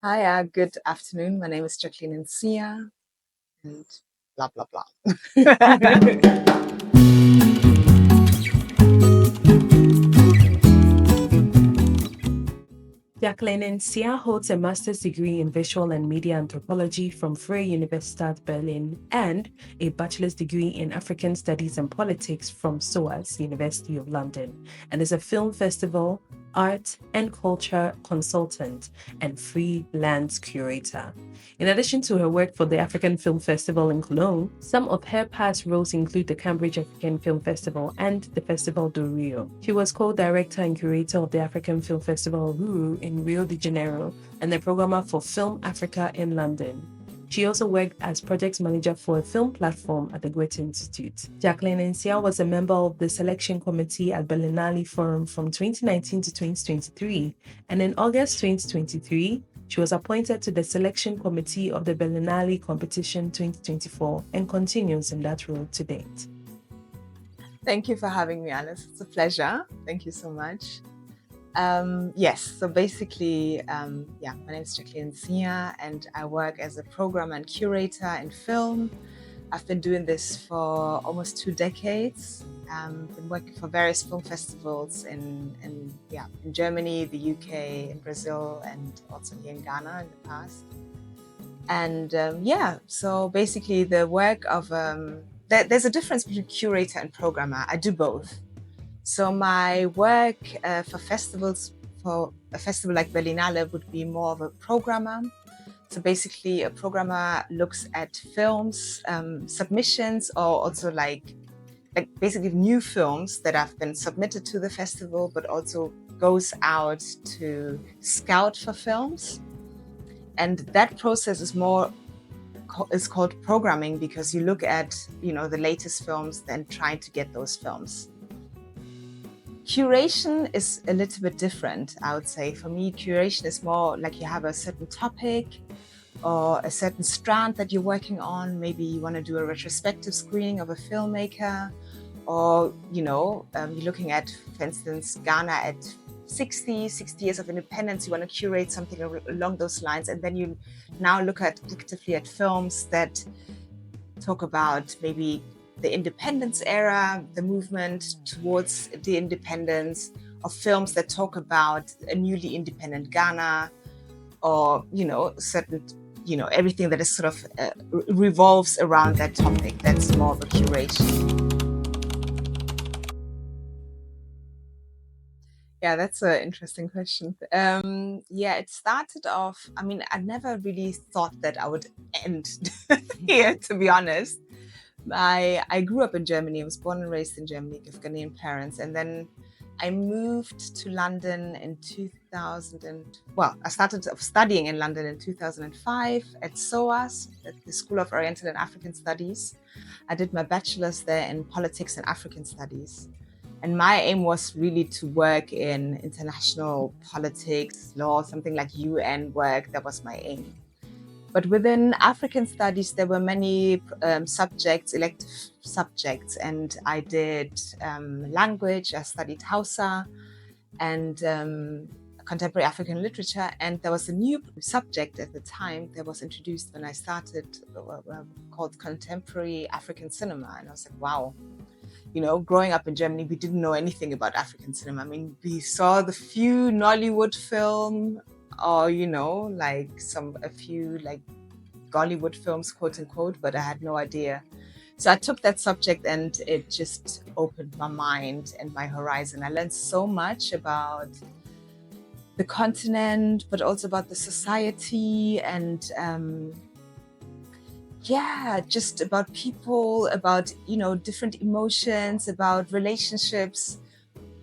Hi, good afternoon. My name is Jacqueline Nsiah and blah, blah, blah. Jacqueline Nsiah holds a master's degree in Visual and Media Anthropology from Freie Universität Berlin and a bachelor's degree in African Studies and Politics from SOAS, University of London, and is a film festival, art and culture consultant, and freelance curator. In addition to her work for the African Film Festival in Cologne, some of her past roles include the Cambridge African Film Festival and the Festival do Rio. She was co-director and curator of the African Film Festival UHURU in Rio de Janeiro and the programmer for Film Africa in London. She also worked as project manager for a film platform at the Goethe-Institut. Jacqueline Nsiah was a member of the selection committee at Berlinale Forum from 2019 to 2023, and in August 2023, she was appointed to the selection committee of the Berlinale competition 2024 and continues in that role to date. Thank you for having me, Alice. It's a pleasure. Thank you so much. Yes, so basically, my name is Jacqueline Nsiah and I work as a programmer and curator in film. I've been doing this for almost 2 decades. Been working for various film festivals in Germany, the UK, in Brazil, and also here in Ghana in the past. And so basically the work of, there's a difference between curator and programmer. I do both. So my work for festivals, for a festival like Berlinale, would be more of a programmer. So basically a programmer looks at films, submissions, or also like basically new films that have been submitted to the festival, but also goes out to scout for films. And that process is called programming because you look at, the latest films and trying to get those films. Curation is a little bit different, I would say. For me, curation is more like you have a certain topic or a certain strand that you're working on. Maybe you want to do a retrospective screening of a filmmaker, or, you're looking at, for instance, Ghana at 60 years of independence. You want to curate something along those lines. And then you now look actively at films that talk about maybe the independence era, the movement towards the independence, of films that talk about a newly independent Ghana, or, certain, everything that is sort of revolves around that topic. That's more of a curation. Yeah, that's an interesting question. It started off, I never really thought that I would end here, to be honest. I grew up in Germany. I was born and raised in Germany with Ghanaian parents. And then I moved to London in 2000. I started studying in London in 2005 at SOAS, at the School of Oriental and African Studies. I did my bachelor's there in politics and African studies. And my aim was really to work in international politics, law, something like UN work. That was my aim. But within African studies, there were many subjects, elective subjects, and I did language. I studied Hausa and contemporary African literature. And there was a new subject at the time that was introduced when I started, called contemporary African cinema. And I was like, wow. Growing up in Germany, we didn't know anything about African cinema. We saw the few Nollywood film, or, a few Gollywood films, quote unquote, but I had no idea. So I took that subject and it just opened my mind and my horizon. I learned so much about the continent, but also about the society and just about people, about, different emotions, about relationships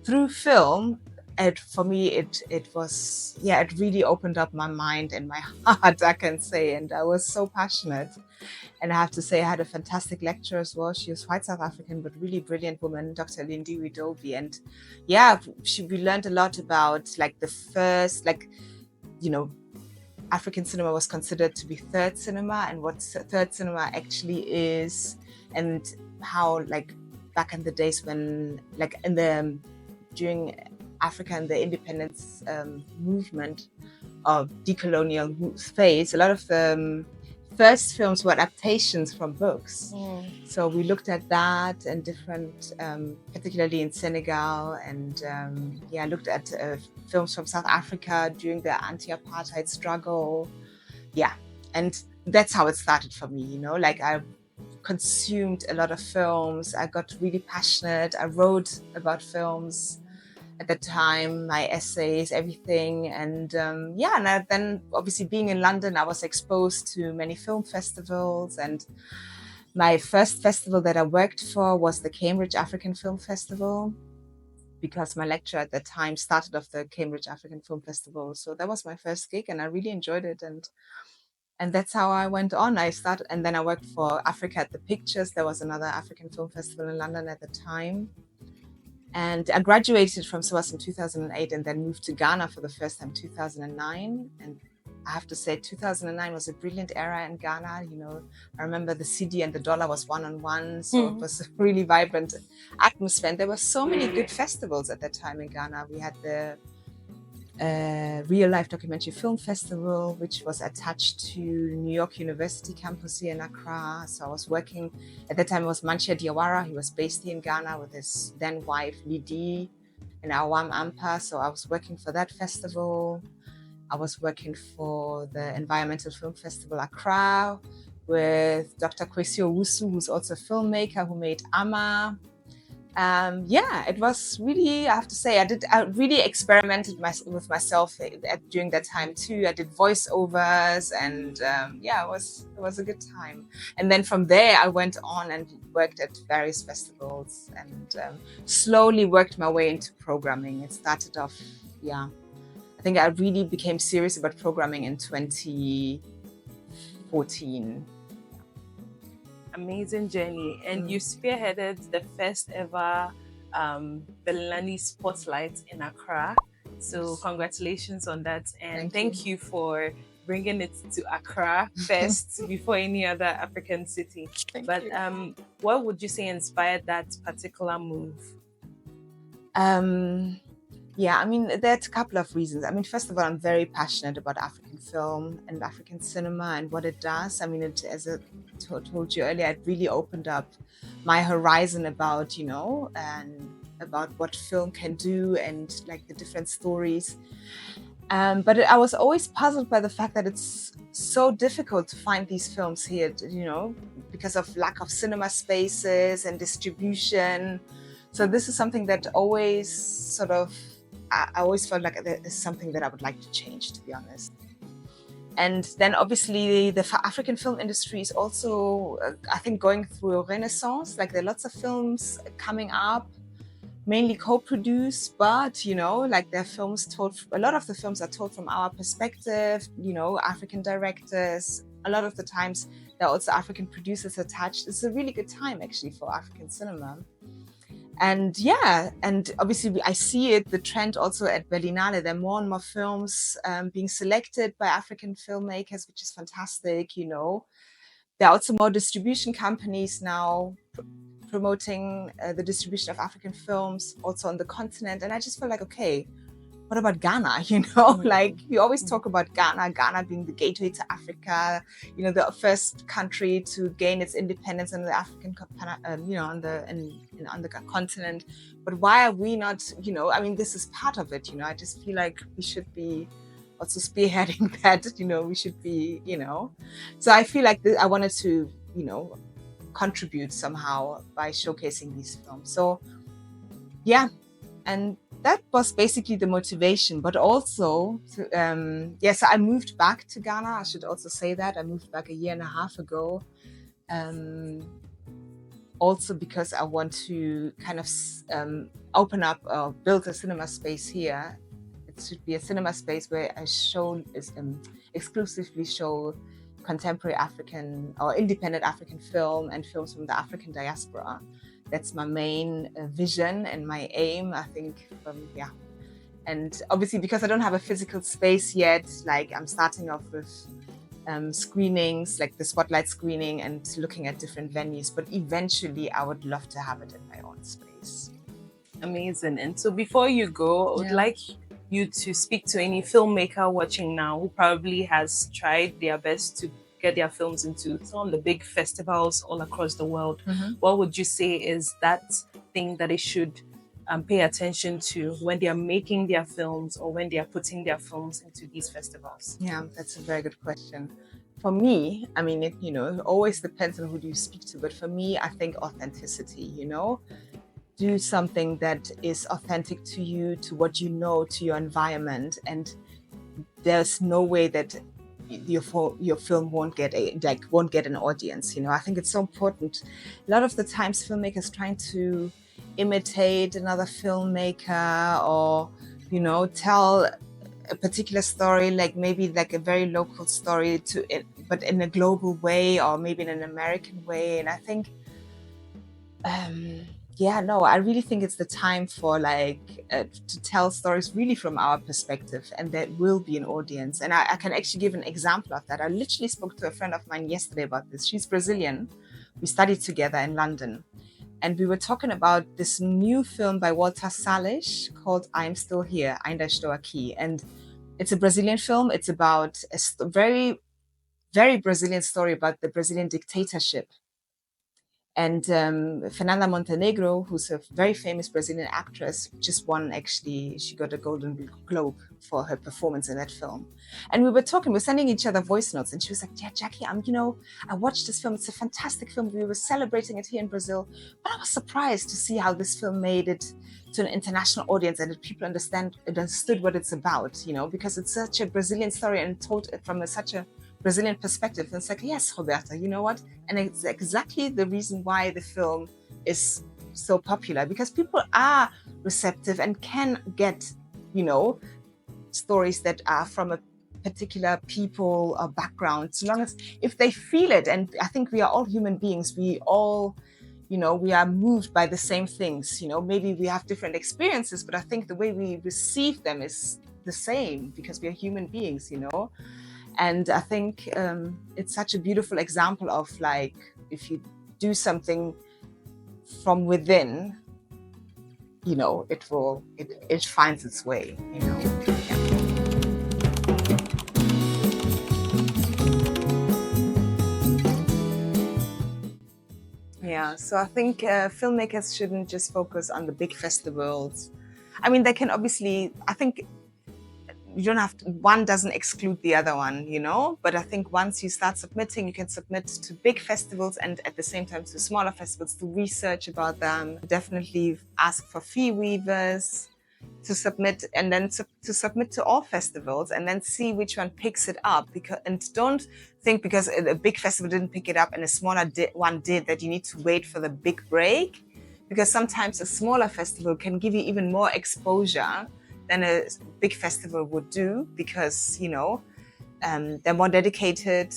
through film. And for me, it was, it really opened up my mind and my heart, I can say. And I was so passionate. And I have to say, I had a fantastic lecturer as well. She was white South African, but really brilliant woman, Dr. Lindiwe Dobie. And we learned a lot about the first, African cinema was considered to be third cinema, and what third cinema actually is, and how back in the days when during Africa and the independence movement, decolonial phase, a lot of the first films were adaptations from books. So we looked at that and different, particularly in Senegal, and looked at films from South Africa during the anti-apartheid struggle. Yeah, and that's how it started for me, you know, like I consumed a lot of films. I got really passionate. I wrote about films at the time, my essays, everything. And then obviously being in London, I was exposed to many film festivals. And my first festival that I worked for was the Cambridge African Film Festival, because my lecturer at the time started off the Cambridge African Film Festival. So that was my first gig and I really enjoyed it. And that's how I went on. I started, and then I worked for Africa at the Pictures. There was another African film festival in London at the time. And I graduated from SOAS in 2008 and then moved to Ghana for the first time in 2009. And I have to say, 2009 was a brilliant era in Ghana. You know, I remember the CD and the dollar was 1-on-1. So it was a really vibrant atmosphere. And there were so many good festivals at that time in Ghana. We had the Real Life Documentary Film Festival, which was attached to New York University campus here in Accra. So I was working, at that time it was Manchia Diawara. He was based here in Ghana with his then wife Lidi and Awam Ampa. So I was working for that festival. I was working for the Environmental Film Festival Accra with Dr. Kwesi Owusu, who's also a filmmaker who made Ama. It was really, I have to say, I really experimented with myself during that time too. I did voiceovers and it was a good time. And then from there, I went on and worked at various festivals and slowly worked my way into programming. It started off, I think I really became serious about programming in 2014. Amazing journey, and you spearheaded the first ever Berlinale spotlight in Accra. So congratulations on that, and thank you for bringing it to Accra first before any other African city. But what would you say inspired that particular move? I mean, there's a couple of reasons. I mean, first of all, I'm very passionate about African film and African cinema and what it does. I mean, as I told you earlier, it really opened up my horizon about, you know, and about what film can do and like the different stories. But I was always puzzled by the fact that it's so difficult to find these films here, you know, because of lack of cinema spaces and distribution. So this is something that always sort of, I always felt like it's something that I would like to change, to be honest. And then obviously the African film industry is also, I think, going through a renaissance. Like there are lots of films coming up, mainly co-produced, but, you know, like they're films told, a lot of the films are told from our perspective, you know, African directors. A lot of the times there are also African producers attached. It's a really good time actually for African cinema. And and obviously I see it, the trend also at Berlinale. There are more and more films being selected by African filmmakers, which is fantastic, you know. There are also more distribution companies now promoting the distribution of African films also on the continent. And I just feel like, okay, what about Ghana? You know, like we always talk about Ghana being the gateway to Africa, you know, the first country to gain its independence on the African, you know, on the continent. But why are we not, you know, I mean, this is part of it, you know. I just feel like we should be also spearheading that, you know, we should be, you know. So I feel like I wanted to, you know, contribute somehow by showcasing these films. So and that was basically the motivation, but also, so I moved back to Ghana. I should also say that. I moved back 1.5 years ago. Also because I want to kind of open up or build a cinema space here. It should be a cinema space where I exclusively show contemporary African or independent African film and films from the African diaspora. That's my main vision and my aim, I think. And obviously, because I don't have a physical space yet, like I'm starting off with screenings, like the spotlight screening, and looking at different venues. But eventually, I would love to have it in my own space. Amazing. And so, before you go, I would like you to speak to any filmmaker watching now who probably has tried their best to get their films into some of the big festivals all across the world, what would you say is that thing that they should pay attention to when they are making their films or when they are putting their films into these festivals? Yeah, that's a very good question. For me, I mean, it always depends on who do you speak to, but for me, I think authenticity, do something that is authentic to you, to what you know, to your environment, and there's no way that your film won't get an audience. I think it's so important. A lot of the times filmmakers trying to imitate another filmmaker or tell a particular story, like maybe like a very local story to it, but in a global way or maybe in an American way. And I think I really think it's the time for to tell stories really from our perspective, and there will be an audience. And I can actually give an example of that. I literally spoke to a friend of mine yesterday about this. She's Brazilian. We studied together in London, and we were talking about this new film by Walter Salles called I'm Still Here, Ainda Estou Aqui. And it's a Brazilian film. It's about a very, very Brazilian story about the Brazilian dictatorship. And Fernanda Montenegro, who's a very famous Brazilian actress, just won, actually, she got a Golden Globe for her performance in that film. And we were sending each other voice notes, and she was like, yeah, Jackie, I watched this film. It's a fantastic film. We were celebrating it here in Brazil, but I was surprised to see how this film made it to an international audience and that people understood what it's about, because it's such a Brazilian story and told it from such a Brazilian perspective. And it's like, yes, Roberta, you know what? And it's exactly the reason why the film is so popular, because people are receptive and can get, stories that are from a particular people or background, so long as if they feel it. And I think we are all human beings. We all, we are moved by the same things. Maybe we have different experiences, but I think the way we receive them is the same because we are human beings, And I think it's such a beautiful example of if you do something from within, it finds its way, Yeah, so I think filmmakers shouldn't just focus on the big festivals. I mean, they can obviously, I think you don't have to, one doesn't exclude the other one, but I think once you start submitting, you can submit to big festivals and at the same time to smaller festivals to research about them. Definitely ask for fee waivers to submit, and then to submit to all festivals and then see which one picks it up. And don't think because a big festival didn't pick it up and a smaller one did that you need to wait for the big break, because sometimes a smaller festival can give you even more exposure than a big festival would do, because they're more dedicated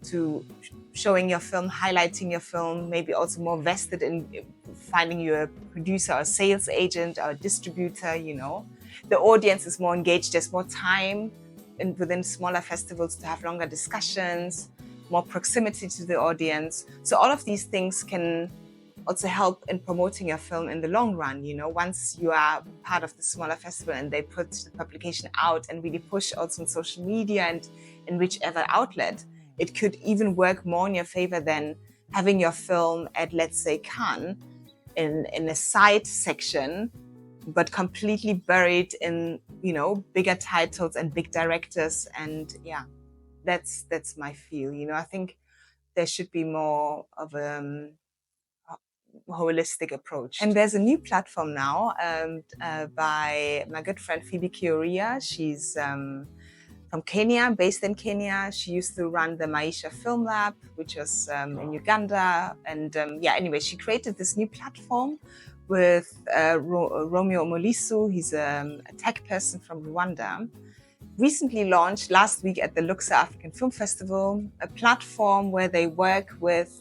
to showing your film, highlighting your film, maybe also more vested in finding you a producer or sales agent or a distributor. The audience is more engaged. There's more time within smaller festivals to have longer discussions, more proximity to the audience. So all of these things can also help in promoting your film in the long run. Once you are part of the smaller festival and they put the publication out and really push also on social media and in whichever outlet, it could even work more in your favor than having your film at, let's say, Cannes in a side section, but completely buried in, bigger titles and big directors. And yeah, that's my feel. I think there should be more of a holistic approach. And there's a new platform now by my good friend Phoebe Kioria. She's from Kenya, based in Kenya. She used to run the Maisha Film Lab, which was in Uganda. And anyway, she created this new platform with Romeo Omolisu. He's a tech person from Rwanda. Recently launched last week at the Luxor African Film Festival, a platform where they work with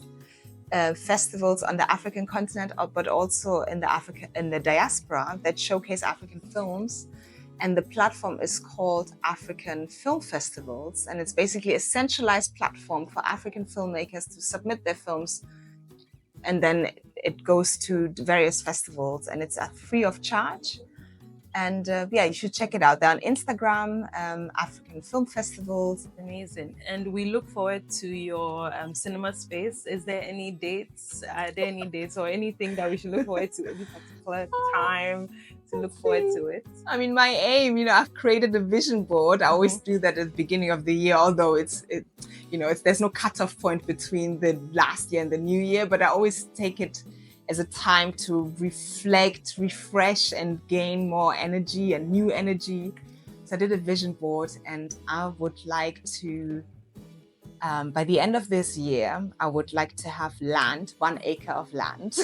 festivals on the African continent, but also in the diaspora that showcase African films. And the platform is called African Film Festivals. And it's basically a centralized platform for African filmmakers to submit their films. And then it goes to various festivals, and it's free of charge. And yeah, you should check it out. They're on Instagram, African Film Festivals. Amazing. And we look forward to your cinema space. Is there any dates? Are there any dates or anything that we should look forward to? Any particular time to look forward to it? I mean, my aim, I've created a vision board. I always do that at the beginning of the year, although there's no cutoff point between the last year and the new year, but I always take it as a time to reflect, refresh, and gain more energy and new energy. So I did a vision board, and I would like to, by the end of this year, I would like to have land, 1 acre of land.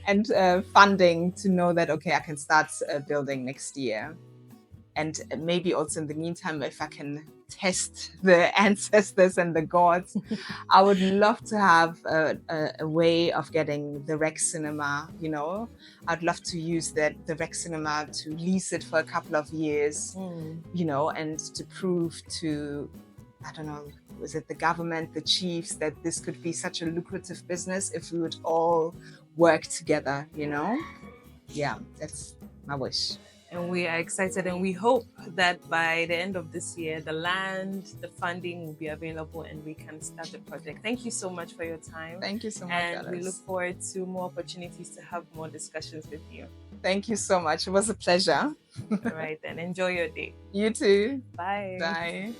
And funding to know that, okay, I can start building next year. And maybe also in the meantime, if I can test the ancestors and the gods, I would love to have a way of getting the rec cinema, I'd love to use the rec cinema to lease it for a couple of years, and to prove to, I don't know, was it the government, the chiefs, that this could be such a lucrative business if we would all work together, Yeah, that's my wish. And we are excited, and we hope that by the end of this year, the land, the funding will be available and we can start the project. Thank you so much for your time. Thank you so much, And Alice. we look forward to more opportunities to have more discussions with you. Thank you so much. It was a pleasure. All right, then. Enjoy your day. You too. Bye. Bye.